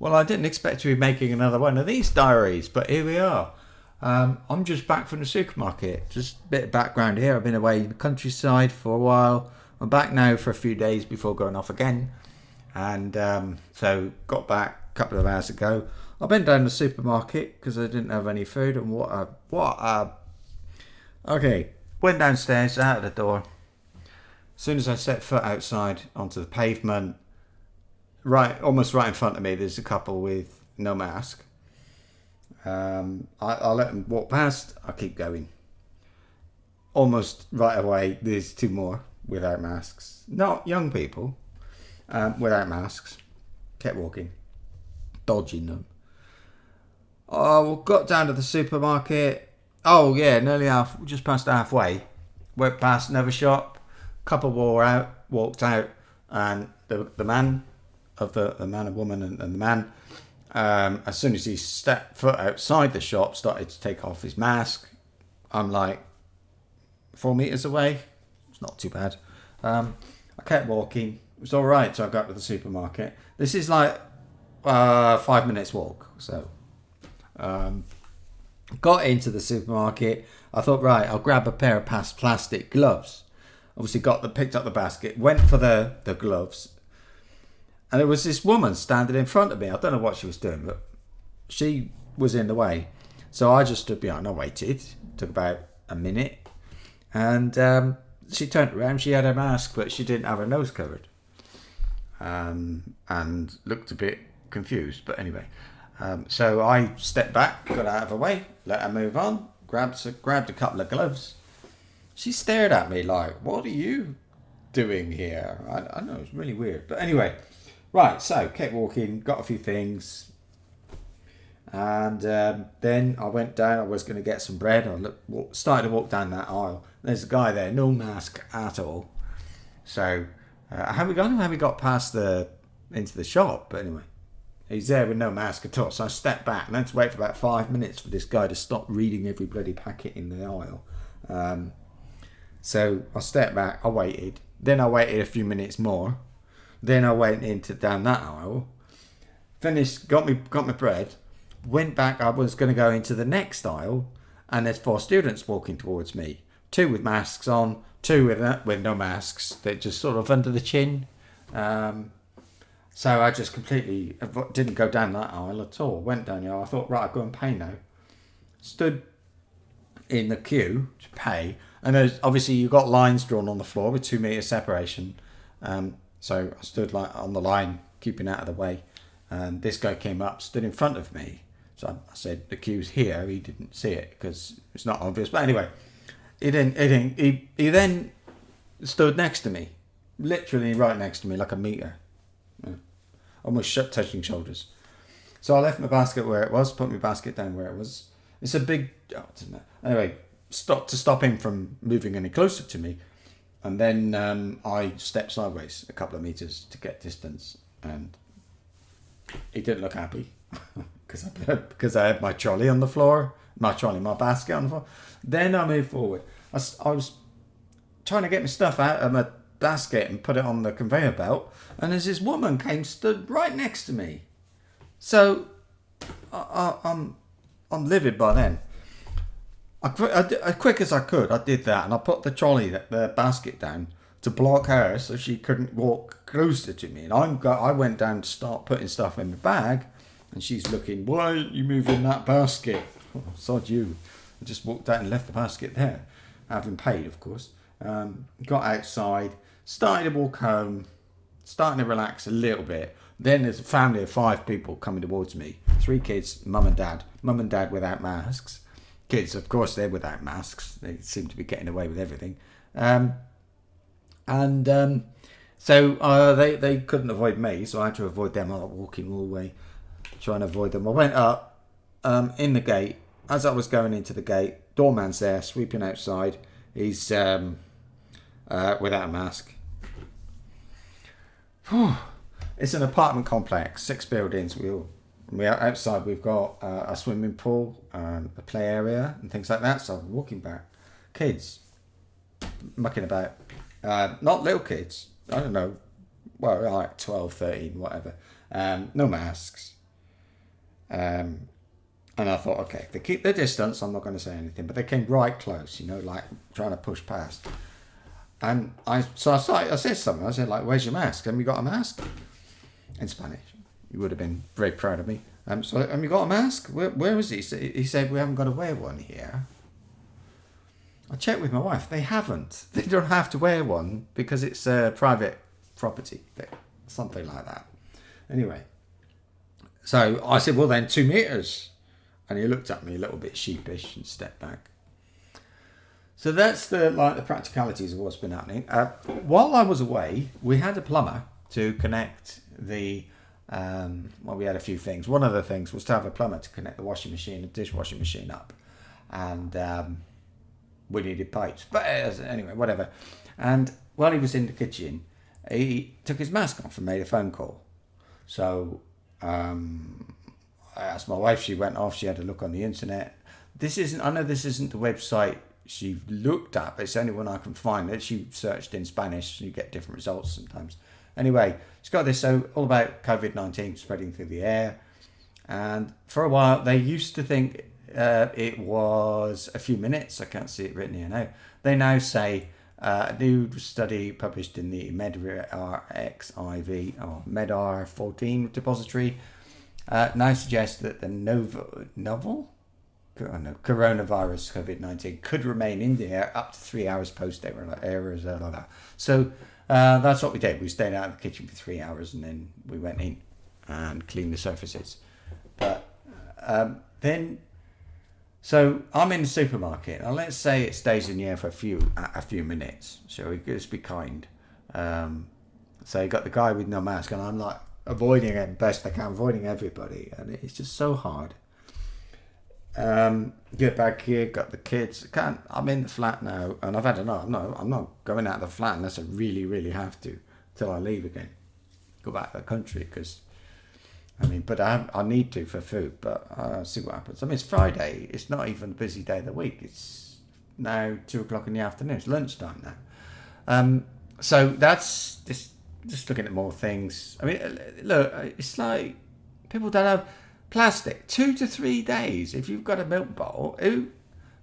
Well, I didn't expect to be making another one of these diaries, but here we are. I'm just back from the supermarket. Just a bit of background here. I've been away in the countryside for a while. I'm back now for a few days before going off again. And so got back a couple of hours ago. I went down to the supermarket because I didn't have any food. And okay, went downstairs, out of the door. As soon as I set foot outside onto the pavement, almost right in front of me, there's a couple with no mask. I'll let them walk past. I keep going. Almost right away, there's two more without masks. Not young people, without masks. Kept walking, dodging them. Oh, got down to the supermarket. Oh yeah, just past halfway. Went past another shop. Couple walked out, and the man and woman and the man, as soon as he stepped foot outside the shop, started to take off his mask. I'm like 4 meters away. It's not too bad. I kept walking. It was all right till I got to the supermarket. This is like 5 minutes walk. So got into the supermarket. I thought, right, I'll grab a pair of plastic gloves. Obviously picked up the basket, went for the gloves. And there was this woman standing in front of me. I don't know what she was doing, but she was in the way. So I just stood behind. I waited. Took about a minute. And she turned around. She had her mask, but she didn't have her nose covered. And looked a bit confused. But anyway. So I stepped back, got out of her way, let her move on, grabbed a couple of gloves. She stared at me like, what are you doing here? I know, it's really weird. But anyway, right, so kept walking, got a few things. And then I went down, I was going to get some bread. I started to walk down that aisle. There's a guy there, no mask at all. So, how we got past into the shop? But anyway, he's there with no mask at all. So I stepped back and I had to wait for about 5 minutes for this guy to stop reading every bloody packet in the aisle. So I stepped back, I waited. Then I waited a few minutes more. Then I went down that aisle. Finished, got my bread. Went back, I was going to go into the next aisle. And there's 4 students walking towards me. 2 with masks on, 2 with no masks. They're just sort of under the chin. So I just completely didn't go down that aisle at all. Went down the aisle. I thought, right, I'll go and pay now. Stood in the queue to pay. And obviously you've got lines drawn on the floor with 2 meter separation. So I stood like on the line, keeping out of the way. And this guy came up, stood in front of me. So I said, the queue's here. He didn't see it because it's not obvious. But anyway, he then stood next to me. Literally right next to me, like a meter. Almost touching shoulders. So I left my basket where it was, put my basket down where it was. It's a big... Oh, it doesn't matter. Anyway, stop him from moving any closer to me. And then I stepped sideways a couple of meters to get distance. And he didn't look happy because I had my trolley on the floor. My basket on the floor. Then I moved forward. I was trying to get my stuff out of my basket and put it on the conveyor belt, and as this woman stood right next to me. So I'm livid by then. As quick as I could, I did that, and I put the basket down to block her so she couldn't walk closer to me. And I went down to start putting stuff in the bag, and she's looking, why aren't you moving that basket? Oh, sod you. I just walked out and left the basket there, having paid, of course. Got outside, started to walk home, starting to relax a little bit. Then there's a family of 5 people coming towards me. 3 kids, mum and dad without masks. Kids, of course, they're without masks. They seem to be getting away with everything. So they couldn't avoid me, so I had to avoid them. I was walking all the way, trying to avoid them. I went up in the gate. As I was going into the gate, doorman's there, sweeping outside. He's without a mask. It's an apartment complex, 6 buildings. Outside we've got a swimming pool, a play area and things like that. So I'm walking back. Kids mucking about. Not little kids. I don't know. Well, like 12, 13, whatever. No masks. And I thought, okay, if they keep their distance, I'm not going to say anything. But they came right close, like trying to push past. And I said something. I said, like, where's your mask? Have you got a mask? In Spanish. You would have been very proud of me. So, have you got a mask? Where is he? He said, we haven't got to wear one here. I checked with my wife. They haven't. They don't have to wear one because it's a private property thing. Something like that. Anyway. So I said, well then, 2 meters. And he looked at me a little bit sheepish and stepped back. So that's the practicalities of what's been happening. While I was away, we had a plumber to connect the. We had a few things. One of the things was to have a plumber to connect the washing machine and dishwashing machine up, and we needed pipes. But anyway, whatever. And while he was in the kitchen, he took his mask off and made a phone call. So. I asked my wife, she went off, she had a look on the internet. I know this isn't the website she looked at, but it's the only one I can find. That she searched in Spanish, and you get different results sometimes. Anyway, she's got this, so all about COVID-19 spreading through the air. And for a while, they used to think it was a few minutes. I can't see it written here now. They now say a new study published in the MedRxiv or MedR14 depository now suggests that the novel coronavirus COVID-19 could remain in the air up to 3 hours post errors. So that's what we did. We stayed out of the kitchen for 3 hours and then we went in and cleaned the surfaces. But then, so I'm in the supermarket. Now let's say it stays in the air for a few minutes. So we just be kind. So you got the guy with no mask, and I'm like avoiding it best I can, avoiding everybody, and it's just so hard. Get back here, got the kids. I'm in the flat now, and I've had enough. No, I'm not going out of the flat unless I really, really have to, till I leave again. Go back to the country, because but I need to for food, but I'll see what happens. It's Friday. It's not even a busy day of the week. It's now 2:00 in the afternoon. It's lunchtime now. So that's just looking at more things. Look, it's like people don't have plastic. 2 to 3 days. If you've got a milk bottle,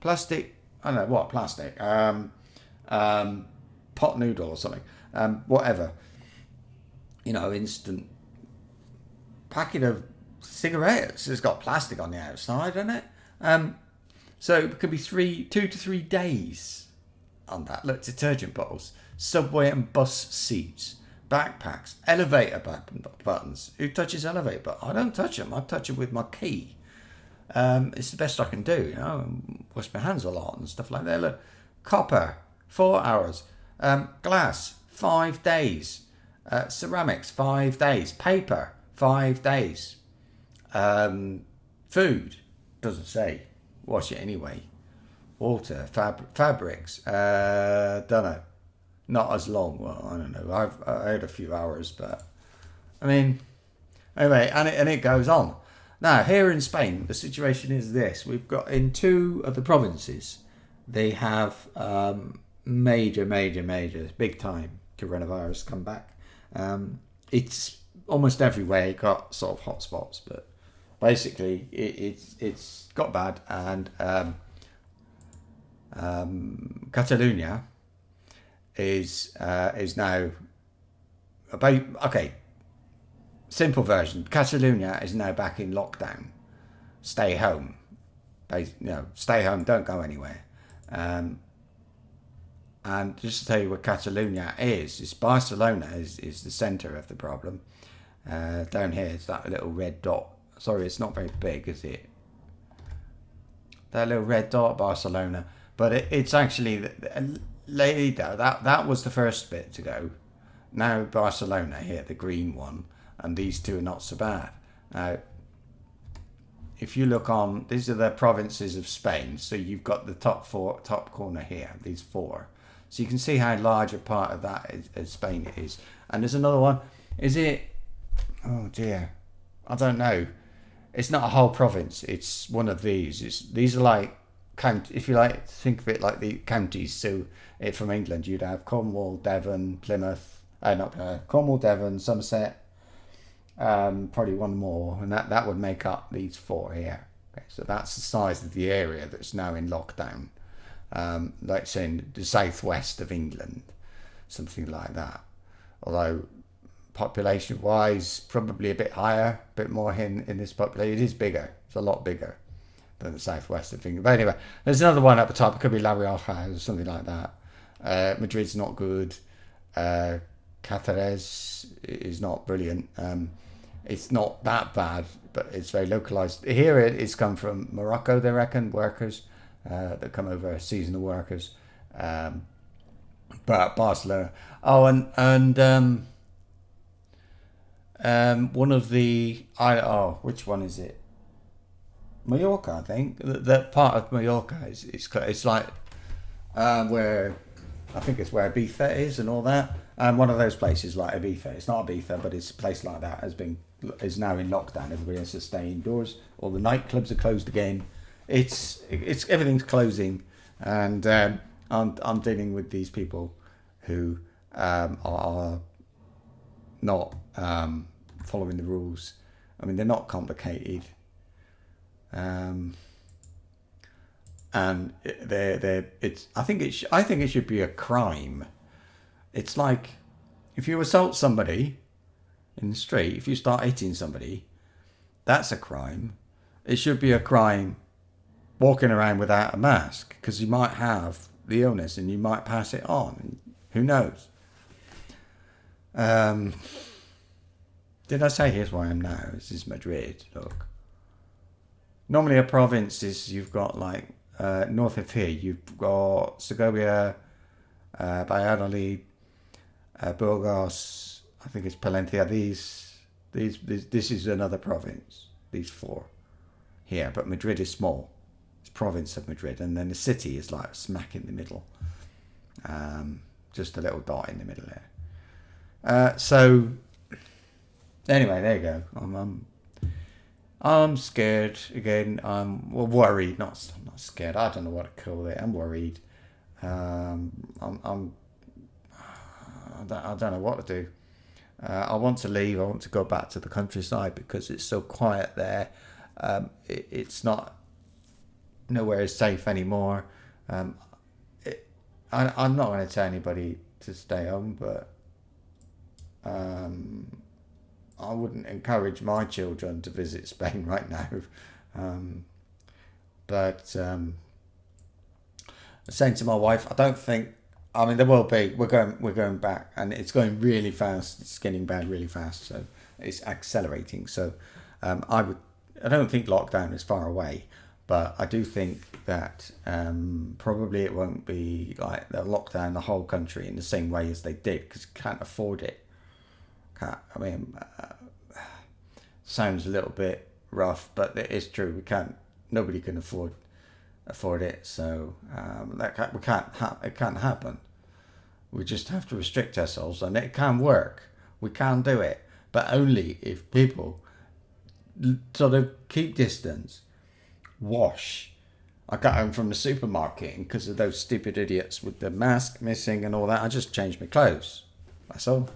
plastic. I don't know what plastic. Pot noodle or something. Whatever. Instant packet of cigarettes has got plastic on the outside, hasn't it? So it could be 2 to 3 days on that. Look, detergent bottles, subway and bus seats, backpacks, elevator buttons. Who touches elevator buttons? I don't touch them. I touch them with my key. It's the best I can do, wash my hands a lot and stuff like that. Look, copper, 4 hours. Glass, 5 days. Ceramics, 5 days. Paper, 5 days. Food, doesn't say. Wash it anyway. Water, fabrics, don't know. Not as long. Well, I don't know. I had a few hours, but anyway, and it goes on. Now, here in Spain, the situation is this: we've got in 2 of the provinces, they have major, big time coronavirus come back. It's almost everywhere. Got sort of hotspots, but basically it's got bad, and Catalonia is now about simple version. Catalonia is now back in lockdown. Stay home. Stay home. Don't go anywhere. And just to tell you what Catalonia is Barcelona is the centre of the problem. Down here it's that little red dot. Sorry, it's not very big, is it? That little red dot, Barcelona. But it's actually later. That was the first bit to go. Now Barcelona here, the green one, and these 2 are not so bad. Now, if you look on, these are the provinces of Spain. So you've got the top corner here, these 4. So you can see how large a part of that is Spain it is. And there's another one. Is it? Oh dear, I don't know. It's not a whole province. It's one of these. These are like if you like, think of it like the counties. So from England, you'd have Cornwall, Devon, Plymouth. Cornwall, Devon, Somerset, Probably one more, and that would make up these four here. Okay, so that's the size of the area that's now in lockdown. Like say in the southwest of England, something like that. Although population wise, probably a bit higher, a bit more in this population. It is bigger. It's a lot bigger than the southwest of England. But anyway, there's another one at the top. It could be La Rioja or something like that. Madrid's not good. Cáceres is not brilliant. It's not that bad, but it's very localized. Here it's come from Morocco, they reckon, workers that come over, seasonal workers. But Barcelona. Oh, and one of the which one is it? Mallorca, I think. That part of Mallorca is it's like where I think it's where Ibiza is and all that. And one of those places like Ibiza. It's not Ibiza, but it's a place like that is now in lockdown. Everybody has to stay indoors. All the nightclubs are closed again. It's everything's closing, and I'm dealing with these people who are not following the rules. I mean, they're not complicated, and they're it's. I think it should be a crime. It's like if you assault somebody in the street, if you start hitting somebody, that's a crime. It should be a crime walking around without a mask, because you might have the illness and you might pass it on. Who knows? Did I say here's where I am now? This is Madrid. Look. Normally a province is you've got like north of here you've got Segovia, Valladolid, Burgos. I think it's Palencia. This is another province. These four here, but Madrid is small. It's province of Madrid, and then the city is like smack in the middle. Just a little dot in the middle there. So anyway, there you go. I'm scared again. I'm worried. I'm not scared. I don't know what to call it. I'm worried. I don't know what to do. I want to leave. I want to go back to the countryside because it's so quiet there. It's not nowhere is safe anymore. I'm not going to tell anybody to stay home, but I wouldn't encourage my children to visit Spain right now. But I'm saying to my wife, I don't think. I mean, there will be. We're going back, and it's going really fast. It's getting bad really fast, so it's accelerating. So I don't think lockdown is far away, but I do think that probably it won't be like they'll lock down the whole country in the same way as they did, because you can't afford it. Sounds a little bit rough, but it is true. We can't. Nobody can afford it, so it can't happen. We just have to restrict ourselves, and it can work. We can do it, but only if people sort of keep distance, wash. I got home from the supermarket, and because of those stupid idiots with the mask missing and all that, I just changed my clothes. That's all.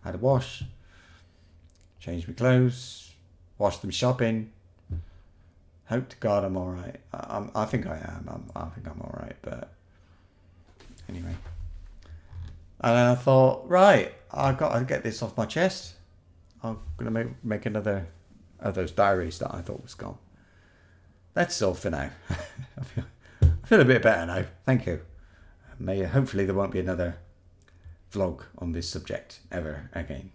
I had a wash, changed my clothes, washed them shopping. Hope to God I'm all right. I think I am. I think I'm all right. But anyway, and then I thought, right, I got to get this off my chest. I'm gonna make another of those diaries that I thought was gone. That's all for now. I feel a bit better now. Thank you. Hopefully there won't be another vlog on this subject ever again.